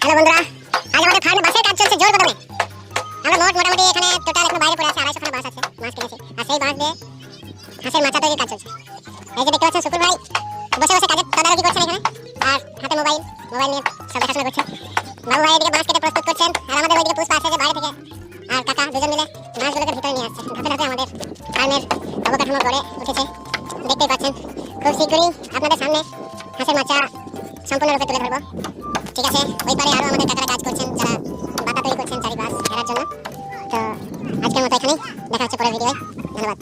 Hello বন্ধুরা, আজ আমাদের ফার্মে বাঁশের কাজ চলছে জোর কদমে। আমরা মোটামুটি এখানে টোটাল এখন বাইরে পড়ে আছে 250 খানা বাঁশ আছে, মাছ কিনেছি। আর সেই বাঁশ দিয়ে হাঁসের মাচা তৈরির কাজ চলছে। এই যে দেখতে পাচ্ছেন শুকুর ভাই বসে বসে কাজের তদারকি করছেন এখানে, আর হাতে মোবাইল নিয়ে সব দেখাশোনা করছে। বাবু ভাই এদিকে বাঁশ কেটে প্রস্তুত করছেন, আর আমাদের ওইদিকে পুষ্পা আছে যে বাইরে থেকে, আর কাকা দুজন মিলে মাছগুলোকে ভিতরে নিয়ে আসছে। ধাপে ধাপে আমাদের ফার্মের অবকাঠামো গড়ে উঠেছে, দেখতেই পাচ্ছেন। খুব শীঘ্রই আপনাদের সামনে হাঁসের মাচা সম্পূর্ণরূপে তুলে ধরবো। ঠিক আছে, ওই পারে আরো আমাদের কাকারা কাজ করছেন, যারা বাতা তৈরি করছেন চারিপাশ ঘেরার জন্য। তো আজকের মতো এখানেই, দেখা হচ্ছে পরের ভিডিওয়। ধন্যবাদ।